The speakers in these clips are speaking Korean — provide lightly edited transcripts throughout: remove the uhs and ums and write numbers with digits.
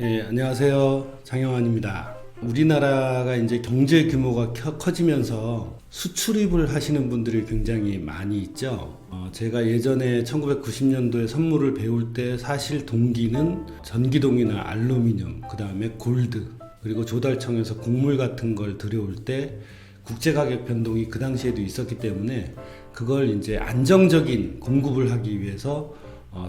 안녕하세요. 장영환입니다. 우리나라가 이제 경제 규모가 커지면서 수출입을 하시는 분들이 굉장히 많이 있죠. 제가 예전에 1990년도에 선물을 배울 때 사실 동기는 전기동이나 알루미늄, 그 다음에 골드, 그리고 조달청에서 곡물 같은 걸 들여올 때 국제가격 변동이 그 당시에도 있었기 때문에 그걸 이제 안정적인 공급을 하기 위해서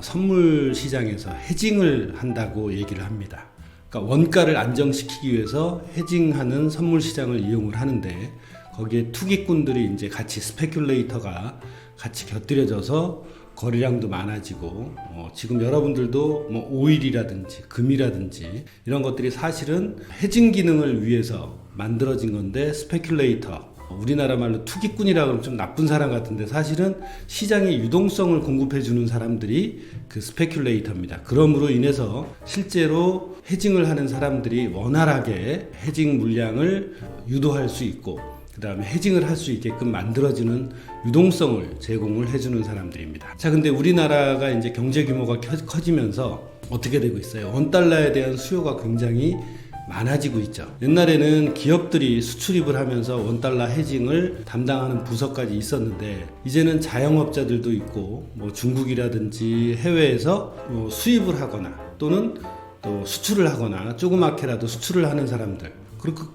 선물 시장에서 헤징을 한다고 얘기를 합니다. 그러니까 원가를 안정시키기 위해서 헤징하는 선물 시장을 이용을 하는데 거기에 투기꾼들이 이제 같이 스페큘레이터가 같이 곁들여져서 거래량도 많아지고 지금 여러분들도 뭐 오일이라든지 금이라든지 이런 것들이 사실은 헤징 기능을 위해서 만들어진 건데 스페큘레이터, 우리나라 말로 투기꾼이라 그러면 좀 나쁜 사람 같은데 사실은 시장의 유동성을 공급해 주는 사람들이 그 스페큘레이터입니다. 그러므로 인해서 실제로 헤징을 하는 사람들이 원활하게 헤징 물량을 유도할 수 있고 그 다음에 헤징을 할 수 있게끔 만들어지는 유동성을 제공을 해주는 사람들입니다. 자, 근데 우리나라가 이제 경제 규모가 커지면서 어떻게 되고 있어요? 원달러에 대한 수요가 굉장히 많아지고 있죠. 옛날에는 기업들이 수출입을 하면서 원달러 헤징을 담당하는 부서까지 있었는데 이제는 자영업자들도 있고 뭐 중국이라든지 해외에서 수입을 하거나 또는 또 수출을 하거나 조그맣게라도 수출을 하는 사람들,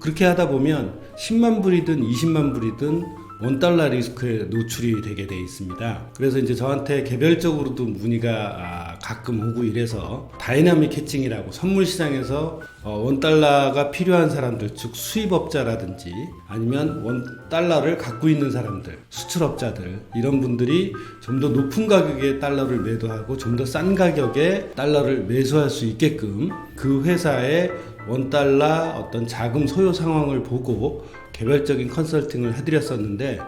그렇게 하다 보면 10만 불이든 20만 불이든 원달러 리스크에 노출이 되게 돼 있습니다. 그래서 이제 저한테 개별적으로도 문의가 가끔 오고 이래서 다이나믹 해칭이라고 선물 시장에서 원달러가 필요한 사람들, 즉 수입업자라든지 아니면 원달러를 갖고 있는 사람들, 수출업자들, 이런 분들이 좀 더 높은 가격에 달러를 매도하고 좀 더 싼 가격에 달러를 매수할 수 있게끔 그 회사의 원달러 어떤 자금 소요 상황을 보고 개별적인 컨설팅을 해드렸었는데,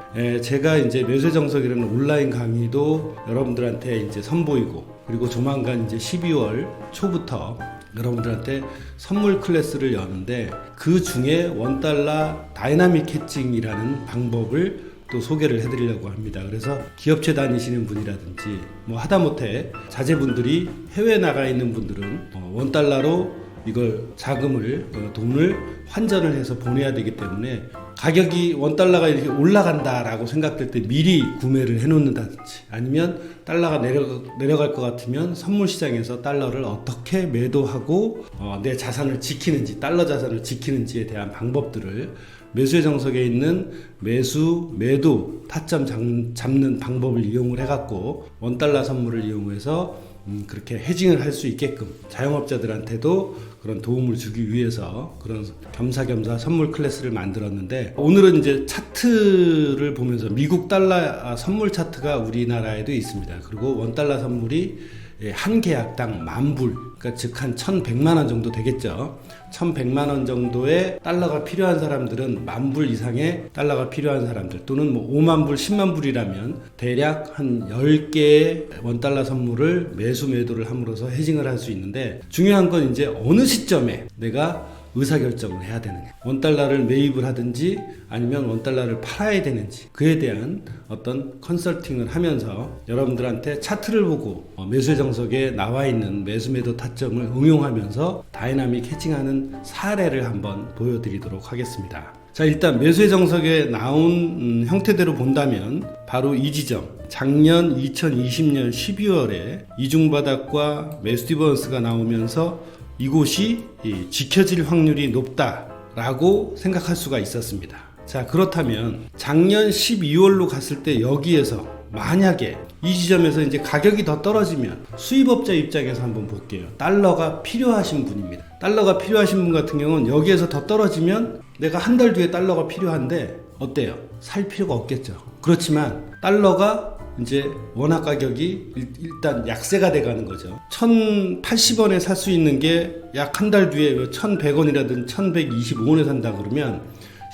제가 이제 매수정석이라는 온라인 강의도 여러분들한테 이제 선보이고, 그리고 조만간 이제 12월 초부터 여러분들한테 선물 클래스를 여는데 그 중에 원달러 다이나믹 해칭이라는 방법을 또 소개를 해드리려고 합니다. 그래서 기업체 다니시는 분이라든지 뭐 하다못해 자제분들이 해외 나가 있는 분들은 원달러로 이걸 자금을 돈을 환전을 해서 보내야 되기 때문에 가격이 원달러가 이렇게 올라간다라고 생각될 때 미리 구매를 해놓는다든지 아니면 달러가 내려갈 것 같으면 선물 시장에서 달러를 어떻게 매도하고 내 자산을 지키는지, 달러 자산을 지키는지에 대한 방법들을 매수의 정석에 있는 매수, 매도, 타점 잡는 방법을 이용을 해갖고 원달러 선물을 이용해서 그렇게 헤징을 할 수 있게끔 자영업자들한테도 그런 도움을 주기 위해서 그런 겸사겸사 선물 클래스를 만들었는데, 오늘은 이제 차트를 보면서 미국 달러 선물 차트가 우리나라에도 있습니다. 그리고 원달러 선물이 한 계약당 10,000불, 그러니까 즉 한 1,100만원 정도 되겠죠. 1,100만원 정도의 달러가 필요한 사람들은 10,000불 이상의 달러가 필요한 사람들, 또는 뭐 50,000불, 100,000불이라면 대략 한 10개의 원달러 선물을 매수 매도를 함으로써 헤징을 할 수 있는데, 중요한 건 이제 어느 시점에 내가 의사결정을 해야 되느냐, 원달러를 매입을 하든지 아니면 원달러를 팔아야 되는지, 그에 대한 어떤 컨설팅을 하면서 여러분들한테 차트를 보고 매수의 정석에 나와 있는 매수 매도 타점을 응용하면서 다이나믹 해칭하는 사례를 한번 보여드리도록 하겠습니다. 자, 일단 매수의 정석에 나온 형태대로 본다면 바로 이 지점, 작년 2020년 12월에 이중바닥과 매수 디버런스가 나오면서 이곳이 지켜질 확률이 높다라고 생각할 수가 있었습니다. 자, 그렇다면 작년 12월로 갔을 때 여기에서 만약에 이 지점에서 이제 가격이 더 떨어지면 수입업자 입장에서 한번 볼게요. 달러가 필요하신 분입니다. 달러가 필요하신 분 같은 경우는 여기에서 더 떨어지면 내가 한 달 뒤에 달러가 필요한데 어때요? 살 필요가 없겠죠. 그렇지만 달러가 이제 원화 가격이 일단 약세가 돼가는 거죠. 1,080원에 살 수 있는 게 약 한 달 뒤에 1,100원이라든 1,125원에 산다 그러면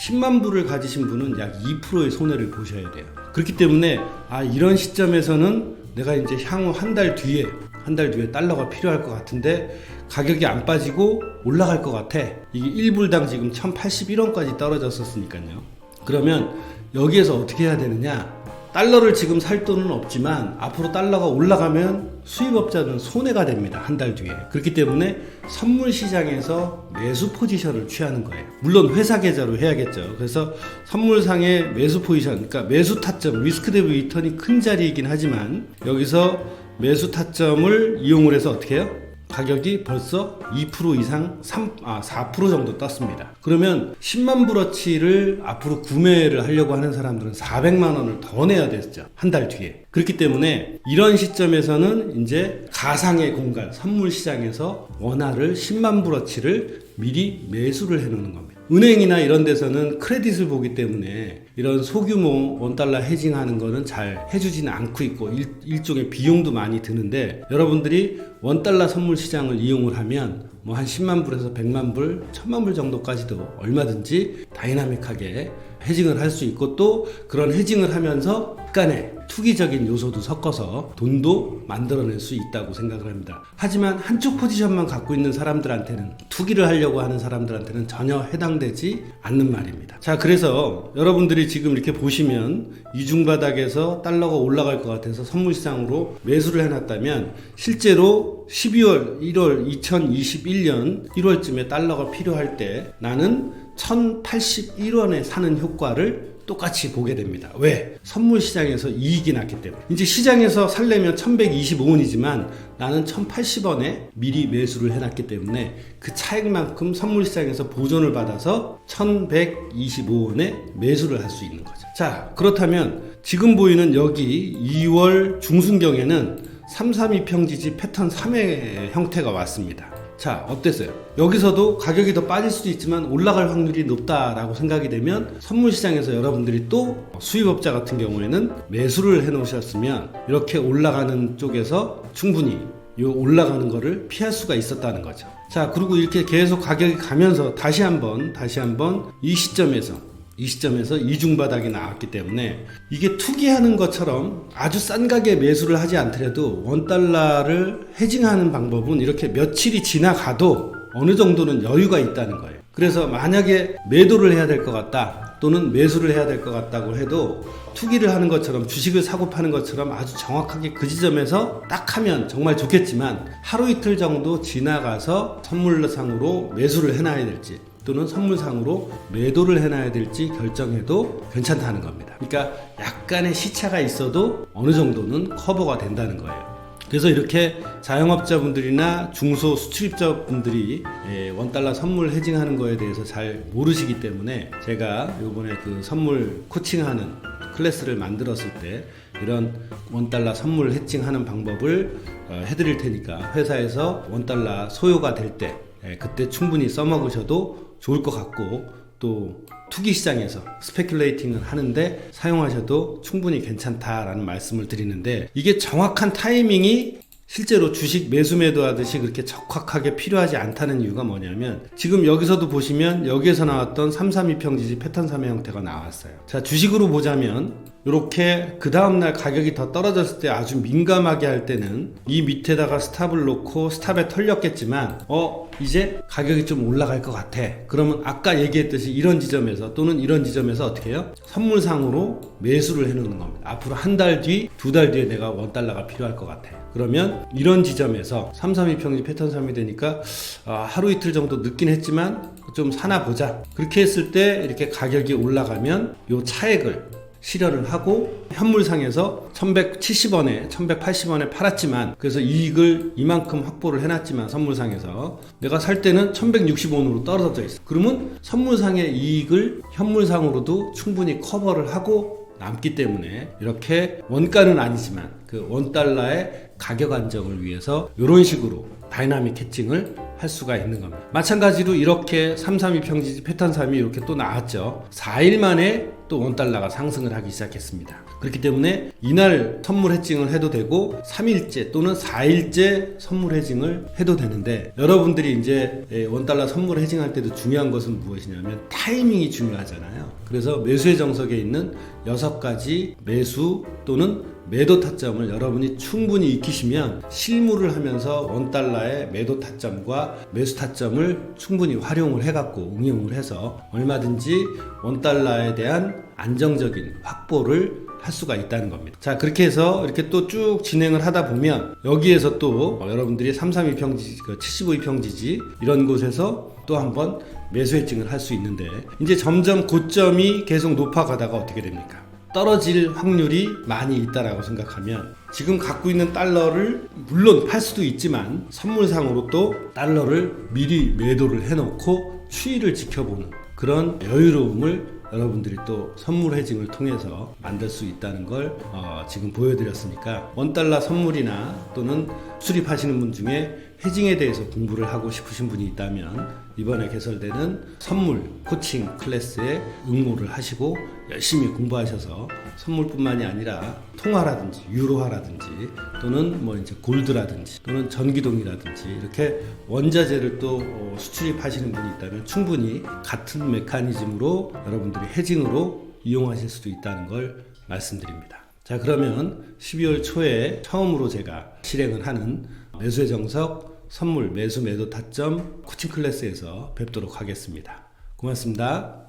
10만 불을 가지신 분은 약 2%의 손해를 보셔야 돼요. 그렇기 때문에 이런 시점에서는 내가 이제 향후 한 달 뒤에 달러가 필요할 것 같은데 가격이 안 빠지고 올라갈 것 같아. 이게 1불당 지금 1,081원까지 떨어졌었으니까요. 그러면 여기에서 어떻게 해야 되느냐? 달러를 지금 살 돈은 없지만 앞으로 달러가 올라가면 수입업자는 손해가 됩니다. 한 달 뒤에. 그렇기 때문에 선물 시장에서 매수 포지션을 취하는 거예요. 물론 회사 계좌로 해야겠죠. 그래서 선물상의 매수 포지션, 그러니까 매수 타점, 리스크 대비 리턴이 큰 자리이긴 하지만 여기서 매수 타점을 이용을 해서 어떻게 해요? 가격이 벌써 2% 이상 4% 정도 떴습니다. 그러면 10만 불어치를 앞으로 구매를 하려고 하는 사람들은 400만 원을 더 내야 됐죠. 한 달 뒤에. 그렇기 때문에 이런 시점에서는 이제 가상의 공간, 선물 시장에서 원화를 10만 불어치를 미리 매수를 해 놓는 겁니다. 은행이나 이런 데서는 크레딧을 보기 때문에 이런 소규모 원달러 해징하는 거는 잘 해주지는 않고 있고 일종의 비용도 많이 드는데 여러분들이 원달러 선물 시장을 이용을 하면 뭐 한 10만 불에서 100만 불, 1000만 불 정도까지도 얼마든지 다이나믹하게 해징을 할 수 있고 또 그런 해징을 하면서 약간의 투기적인 요소도 섞어서 돈도 만들어낼 수 있다고 생각을 합니다. 하지만 한쪽 포지션만 갖고 있는 사람들한테는 투기를 하려고 하는 사람들한테는 전혀 해당되지 않는 말입니다. 자, 그래서 여러분들이 지금 이렇게 보시면 이중바닥에서 달러가 올라갈 것 같아서 선물시장으로 매수를 해놨다면 실제로 12월, 1월 2021년 1월쯤에 달러가 필요할 때 나는 1081원에 사는 효과를 똑같이 보게 됩니다. 왜? 선물 시장에서 이익이 났기 때문에. 이제 시장에서 살려면 1125원이지만 나는 1080원에 미리 매수를 해놨기 때문에 그 차액만큼 선물 시장에서 보존을 받아서 1125원에 매수를 할 수 있는 거죠. 자, 그렇다면 지금 보이는 여기 2월 중순경에는 332평 지지 패턴 3의 형태가 왔습니다. 자, 어땠어요? 여기서도 가격이 더 빠질 수도 있지만 올라갈 확률이 높다라고 생각이 되면 선물시장에서 여러분들이 또 수입업자 같은 경우에는 매수를 해 놓으셨으면 이렇게 올라가는 쪽에서 충분히 이 올라가는 거를 피할 수가 있었다는 거죠. 자, 그리고 이렇게 계속 가격이 가면서 다시 한번 이 시점에서 이중바닥이 나왔기 때문에 이게 투기하는 것처럼 아주 싼 가격에 매수를 하지 않더라도 원달러를 해징하는 방법은 이렇게 며칠이 지나가도 어느 정도는 여유가 있다는 거예요. 그래서 만약에 매도를 해야 될 것 같다 또는 매수를 해야 될 것 같다고 해도 투기를 하는 것처럼 주식을 사고 파는 것처럼 아주 정확하게 그 지점에서 딱 하면 정말 좋겠지만 하루 이틀 정도 지나가서 선물상으로 매수를 해놔야 될지 또는 선물상으로 매도를 해놔야 될지 결정해도 괜찮다는 겁니다. 그러니까 약간의 시차가 있어도 어느 정도는 커버가 된다는 거예요. 그래서 이렇게 자영업자분들이나 중소 수출입자분들이 원달러 선물 해징하는 거에 대해서 잘 모르시기 때문에 제가 요번에 그 선물 코칭하는 클래스를 만들었을 때 이런 원달러 선물 해칭하는 방법을 해드릴 테니까 회사에서 원달러 소요가 될 때 그때 충분히 써먹으셔도 좋을 것 같고 또 투기 시장에서 스페큘레이팅을 하는데 사용하셔도 충분히 괜찮다라는 말씀을 드리는데 이게 정확한 타이밍이 실제로 주식 매수 매도 하듯이 그렇게 적확하게 필요하지 않다는 이유가 뭐냐면 지금 여기서도 보시면 여기에서 나왔던 332평 지지 패턴 3의 형태가 나왔어요. 자, 주식으로 보자면 이렇게 그 다음날 가격이 더 떨어졌을 때 아주 민감하게 할 때는 이 밑에다가 스탑을 놓고 스탑에 털렸겠지만 이제 가격이 좀 올라갈 것 같아. 그러면 아까 얘기했듯이 이런 지점에서 또는 이런 지점에서 어떻게 해요? 선물상으로 매수를 해놓는 겁니다. 앞으로 한 달 뒤, 두 달 뒤에 내가 원달러가 필요할 것 같아. 그러면 이런 지점에서 332평지 패턴 3이 되니까 하루 이틀 정도 늦긴 했지만 좀 사나 보자. 그렇게 했을 때 이렇게 가격이 올라가면 요 차액을 실현을 하고 현물상에서 1170원에 1180원에 팔았지만 그래서 이익을 이만큼 확보를 해놨지만 선물상에서 내가 살 때는 1160원으로 떨어져 있어. 그러면 선물상의 이익을 현물상으로도 충분히 커버를 하고 남기 때문에 이렇게 원가는 아니지만 그 원달러의 가격 안정을 위해서 이런 식으로 다이나믹 해칭을 할 수가 있는 겁니다. 마찬가지로 이렇게 332평 지지 패턴 3이 이렇게 또 나왔죠. 4일 만에 또 원달러가 상승을 하기 시작했습니다. 그렇기 때문에 이날 선물 해칭을 해도 되고 3일째 또는 4일째 선물 해칭을 해도 되는데 여러분들이 이제 원달러 선물 해칭할 때도 중요한 것은 무엇이냐면 타이밍이 중요하잖아요. 그래서 매수의 정석에 있는 6가지 매수 또는 매도 타점을 여러분이 충분히 익히시면 실무를 하면서 원달러의 매도 타점과 매수 타점을 충분히 활용을 해갖고 응용을 해서 얼마든지 원달러에 대한 안정적인 확보를 할 수가 있다는 겁니다. 자, 그렇게 해서 이렇게 또 쭉 진행을 하다 보면 여기에서 또 여러분들이 332평지, 75평지지 이런 곳에서 또 한번 매수 해증을 할 수 있는데, 이제 점점 고점이 계속 높아가다가 어떻게 됩니까? 떨어질 확률이 많이 있다라고 생각하면 지금 갖고 있는 달러를 물론 팔 수도 있지만 선물상으로 또 달러를 미리 매도를 해놓고 추이를 지켜보는 그런 여유로움을 여러분들이 또 선물 해징을 통해서 만들 수 있다는 걸 지금 보여드렸으니까, 원달러 선물이나 또는 수립하시는 분 중에 해징에 대해서 공부를 하고 싶으신 분이 있다면 이번에 개설되는 선물 코칭 클래스에 응모를 하시고 열심히 공부하셔서 선물뿐만이 아니라 통화라든지 유로화라든지 또는 뭐 이제 골드라든지 또는 전기동이라든지 이렇게 원자재를 또 수출입하시는 분이 있다면 충분히 같은 메커니즘으로 여러분들이 해징으로 이용하실 수도 있다는 걸 말씀드립니다. 자, 그러면 12월 초에 처음으로 제가 실행을 하는 매수의 정석 선물 매수 매도 타점 코칭 클래스에서 뵙도록 하겠습니다. 고맙습니다.